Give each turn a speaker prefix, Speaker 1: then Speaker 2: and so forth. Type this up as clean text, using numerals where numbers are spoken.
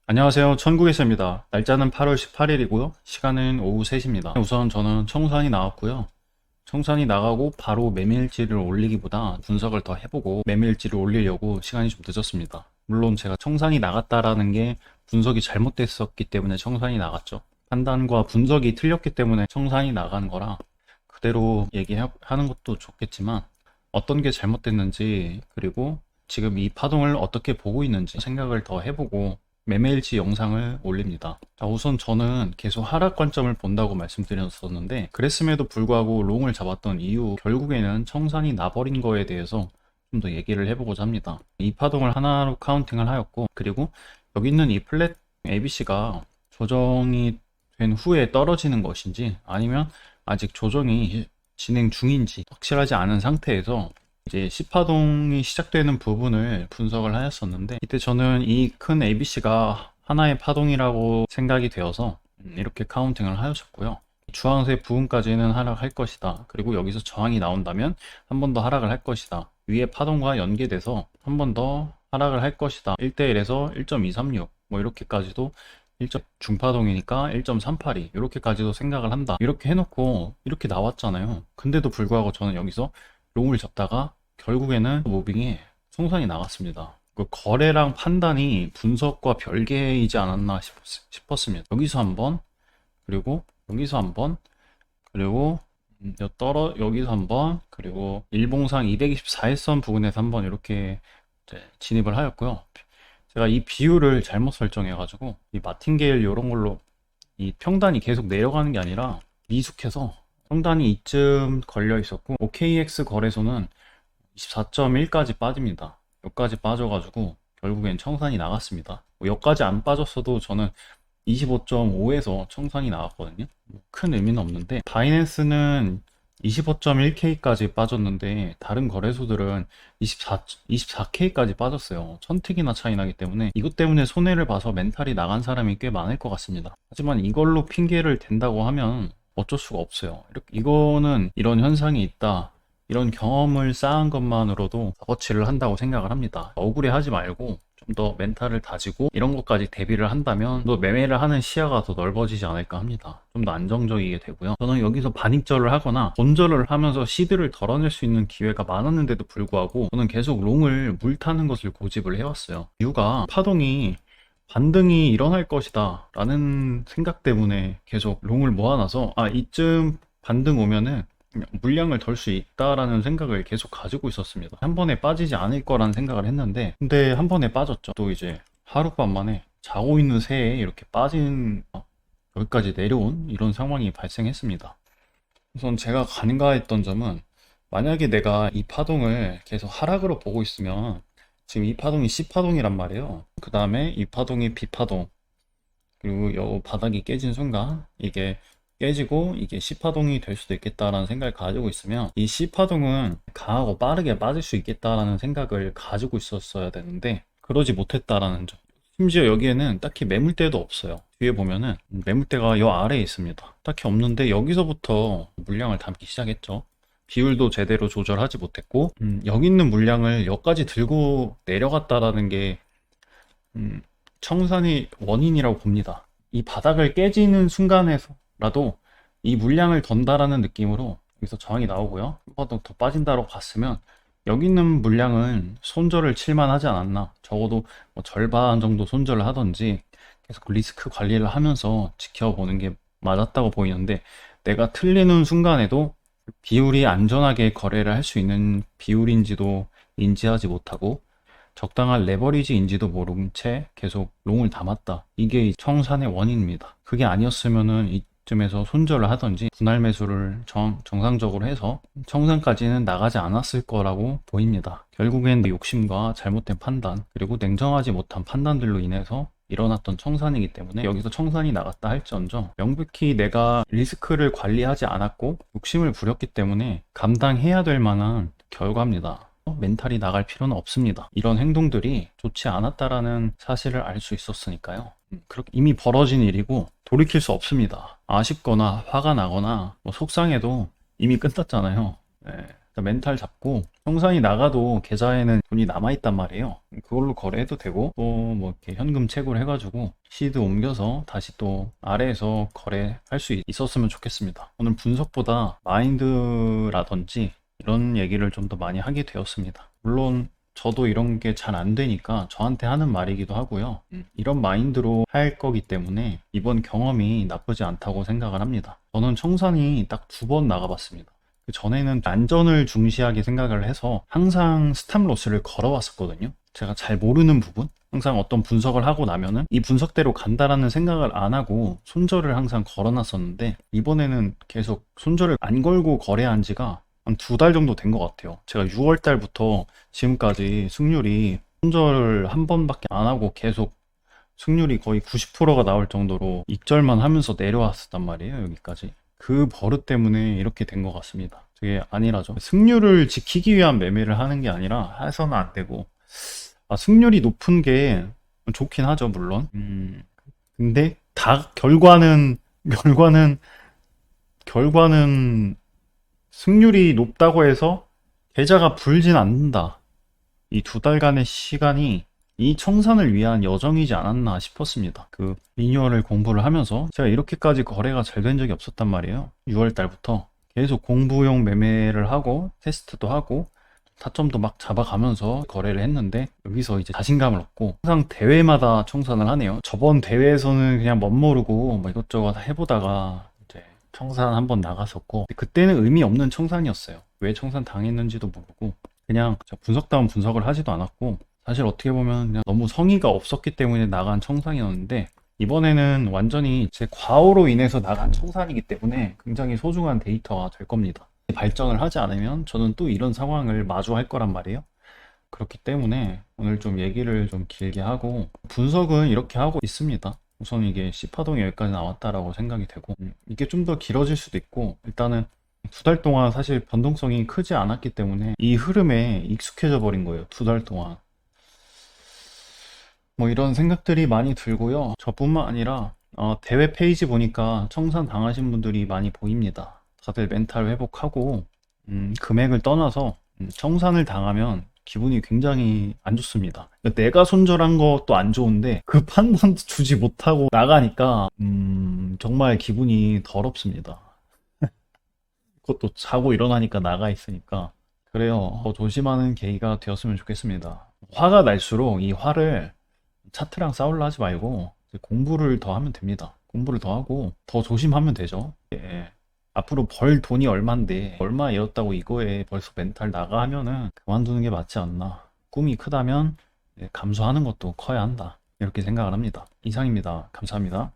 Speaker 1: 안녕하세요. 천국에서입니다. 날짜는 8월 18일이고요. 시간은 오후 3시입니다. 우선 저는 청산이 나왔고요. 청산이 나가고 바로 매매일지를 올리기보다 분석을 더 해보고 매매일지를 올리려고 시간이 좀 늦었습니다. 물론 제가 청산이 나갔다라는 게 분석이 잘못됐었기 때문에 청산이 나갔죠. 판단과 분석이 틀렸기 때문에 청산이 나간 거라 그대로 얘기하는 것도 좋겠지만 어떤 게 잘못됐는지 그리고 지금 이 파동을 어떻게 보고 있는지 생각을 더 해보고 매매일지 영상을 올립니다. 자, 우선 저는 계속 하락 관점을 본다고 말씀드렸었는데 그랬음에도 불구하고 롱을 잡았던 이유 결국에는 청산이 나버린 거에 대해서 좀 더 얘기를 해보고자 합니다. 이 파동을 하나로 카운팅을 하였고 그리고 여기 있는 이 플랫 ABC가 조정이 된 후에 떨어지는 것인지 아니면 아직 조정이 진행 중인지 확실하지 않은 상태에서 이제 C파동이 시작되는 부분을 분석을 하였었는데 이때 저는 이 큰 ABC가 하나의 파동이라고 생각이 되어서 이렇게 카운팅을 하였었고요. 주황색 부분까지는 하락할 것이다. 그리고 여기서 저항이 나온다면 한 번 더 하락을 할 것이다. 위에 파동과 연계돼서 한 번 더 하락을 할 것이다. 1대1에서 1.236 뭐 이렇게까지도 1점 중파동이니까 1.382 이렇게까지도 생각을 한다. 이렇게 해놓고 이렇게 나왔잖아요. 근데도 불구하고 저는 여기서 롱을 잡다가 결국에는 무빙이 송산이 나갔습니다. 그 거래랑 판단이 분석과 별개이지 않았나 싶었습니다. 여기서 한번 그리고 여기서 한번 그리고 여기서 한번 그리고 일봉상 224일선 부근에서 한번 이렇게 진입을 하였고요. 제가 이 비율을 잘못 설정해 가지고 이 마틴게일 이런 걸로 이 평단이 계속 내려가는 게 아니라 미숙해서 평단이 이쯤 걸려 있었고 OKX 거래소는 24.1까지 빠집니다. 여기까지 빠져가지고 결국엔 청산이 나갔습니다. 여기까지 안 빠졌어도 저는 25.5에서 청산이 나왔거든요. 큰 의미는 없는데 바이낸스는 25.1K까지 빠졌는데 다른 거래소들은 24K까지 빠졌어요. 천틱이나 차이 나기 때문에 이것 때문에 손해를 봐서 멘탈이 나간 사람이 꽤 많을 것 같습니다. 하지만 이걸로 핑계를 댄다고 하면 어쩔 수가 없어요. 이거는 이런 현상이 있다. 이런 경험을 쌓은 것만으로도 값어치를 한다고 생각을 합니다. 억울해 하지 말고 좀 더 멘탈을 다지고 이런 것까지 대비를 한다면 또 매매를 하는 시야가 더 넓어지지 않을까 합니다. 좀 더 안정적이게 되고요. 저는 여기서 반익절을 하거나 본절을 하면서 시드를 덜어낼 수 있는 기회가 많았는데도 불구하고 저는 계속 롱을 물타는 것을 고집을 해왔어요. 이유가 파동이 반등이 일어날 것이다 라는 생각 때문에 계속 롱을 모아놔서 이쯤 반등 오면은 물량을 덜 수 있다라는 생각을 계속 가지고 있었습니다. 한 번에 빠지지 않을 거라는 생각을 했는데 근데 한 번에 빠졌죠. 또 이제 하룻밤 만에 자고 있는 새에 이렇게 빠진 여기까지 내려온 이런 상황이 발생했습니다. 우선 제가 가능가했던 점은 만약에 내가 이 파동을 계속 하락으로 보고 있으면 지금 이 파동이 C파동이란 말이에요. 그 다음에 이 파동이 B파동 그리고 이 바닥이 깨진 순간 이게 깨지고 이게 C파동이 될 수도 있겠다라는 생각을 가지고 있으면 이 C파동은 강하고 빠르게 빠질 수 있겠다라는 생각을 가지고 있었어야 되는데 그러지 못했다라는 점. 심지어 여기에는 딱히 매물대도 없어요. 뒤에 보면은 매물대가 요 아래에 있습니다. 딱히 없는데 여기서부터 물량을 담기 시작했죠. 비율도 제대로 조절하지 못했고 여기 있는 물량을 여기까지 들고 내려갔다라는 게 청산의 원인이라고 봅니다. 이 바닥을 깨지는 순간에서라도 이 물량을 던다라는 느낌으로 여기서 저항이 나오고요. 한 번 더 빠진다고 봤으면 여기 있는 물량은 손절을 칠만 하지 않았나. 적어도 뭐 절반 정도 손절을 하던지 계속 리스크 관리를 하면서 지켜보는 게 맞았다고 보이는데 내가 틀리는 순간에도 비율이 안전하게 거래를 할 수 있는 비율인지도 인지하지 못하고 적당한 레버리지인지도 모른 채 계속 롱을 담았다. 이게 청산의 원인입니다. 그게 아니었으면은 이쯤에서 손절을 하던지 분할 매수를 정상적으로 해서 청산까지는 나가지 않았을 거라고 보입니다. 결국엔 욕심과 잘못된 판단 그리고 냉정하지 못한 판단들로 인해서 일어났던 청산이기 때문에 여기서 청산이 나갔다 할지언정 명백히 내가 리스크를 관리하지 않았고 욕심을 부렸기 때문에 감당해야 될 만한 결과입니다. 멘탈이 나갈 필요는 없습니다. 이런 행동들이 좋지 않았다라는 사실을 알 수 있었으니까요. 그렇게 이미 벌어진 일이고 돌이킬 수 없습니다. 아쉽거나 화가 나거나 뭐 속상해도 이미 끝났잖아요. 네. 멘탈 잡고 청산이 나가도 계좌에는 돈이 남아있단 말이에요. 그걸로 거래해도 되고 또 뭐 이렇게 현금 채굴 해가지고 시드 옮겨서 다시 또 아래에서 거래할 수 있었으면 좋겠습니다. 오늘 분석보다 마인드라든지 이런 얘기를 좀 더 많이 하게 되었습니다. 물론 저도 이런 게 잘 안 되니까 저한테 하는 말이기도 하고요. 이런 마인드로 할 거기 때문에 이번 경험이 나쁘지 않다고 생각을 합니다. 저는 청산이 딱 2번 나가봤습니다. 그 전에는 안전을 중시하게 생각을 해서 항상 스탑로스를 걸어왔었거든요. 제가 잘 모르는 부분? 항상 어떤 분석을 하고 나면은 이 분석대로 간다라는 생각을 안 하고 손절을 항상 걸어놨었는데 이번에는 계속 손절을 안 걸고 거래한 지가 한 2달 정도 된 것 같아요. 제가 6월 달부터 지금까지 승률이 손절을 한 번밖에 안 하고 계속 승률이 거의 90%가 나올 정도로 익절만 하면서 내려왔었단 말이에요, 여기까지. 그 버릇 때문에 이렇게 된 것 같습니다. 되게 안일하죠. 승률을 지키기 위한 매매를 하는 게 아니라 해서는 안 되고, 승률이 높은 게 좋긴 하죠, 물론. 근데 결과는 승률이 높다고 해서 계좌가 불진 않는다. 이 2달간의 시간이 이 청산을 위한 여정이지 않았나 싶었습니다. 그 리뉴얼을 공부를 하면서 제가 이렇게까지 거래가 잘 된 적이 없었단 말이에요. 6월 달부터 계속 공부용 매매를 하고 테스트도 하고 타점도 막 잡아가면서 거래를 했는데 여기서 이제 자신감을 얻고 항상 대회마다 청산을 하네요. 저번 대회에서는 그냥 멋모르고 뭐 이것저것 해보다가 이제 청산 한번 나갔었고 그때는 의미 없는 청산이었어요. 왜 청산 당했는지도 모르고 그냥 분석다운 분석을 하지도 않았고 사실 어떻게 보면 그냥 너무 성의가 없었기 때문에 나간 청산이었는데 이번에는 완전히 제 과오로 인해서 나간 청산이기 때문에 굉장히 소중한 데이터가 될 겁니다. 발전을 하지 않으면 저는 또 이런 상황을 마주할 거란 말이에요. 그렇기 때문에 오늘 좀 얘기를 좀 길게 하고 분석은 이렇게 하고 있습니다. 우선 이게 C파동이 여기까지 나왔다라고 생각이 되고 이게 좀 더 길어질 수도 있고 일단은 2달 동안 사실 변동성이 크지 않았기 때문에 이 흐름에 익숙해져 버린 거예요. 2달 동안. 뭐 이런 생각들이 많이 들고요. 저뿐만 아니라 대회 페이지 보니까 청산 당하신 분들이 많이 보입니다. 다들 멘탈 회복하고 금액을 떠나서 청산을 당하면 기분이 굉장히 안 좋습니다. 그러니까 내가 손절한 것도 안 좋은데 그 판단도 주지 못하고 나가니까 정말 기분이 더럽습니다. 그것도 자고 일어나니까 나가 있으니까 그래요. 더 조심하는 계기가 되었으면 좋겠습니다. 화가 날수록 이 화를 차트랑 싸우려 하지 말고 이제 공부를 더 하면 됩니다. 공부를 더 하고 더 조심하면 되죠. 예. 앞으로 벌 돈이 얼만데 얼마 잃었다고 이거에 벌써 멘탈 나가 하면은 그만두는 게 맞지 않나. 꿈이 크다면 감소하는 것도 커야 한다. 이렇게 생각을 합니다. 이상입니다. 감사합니다.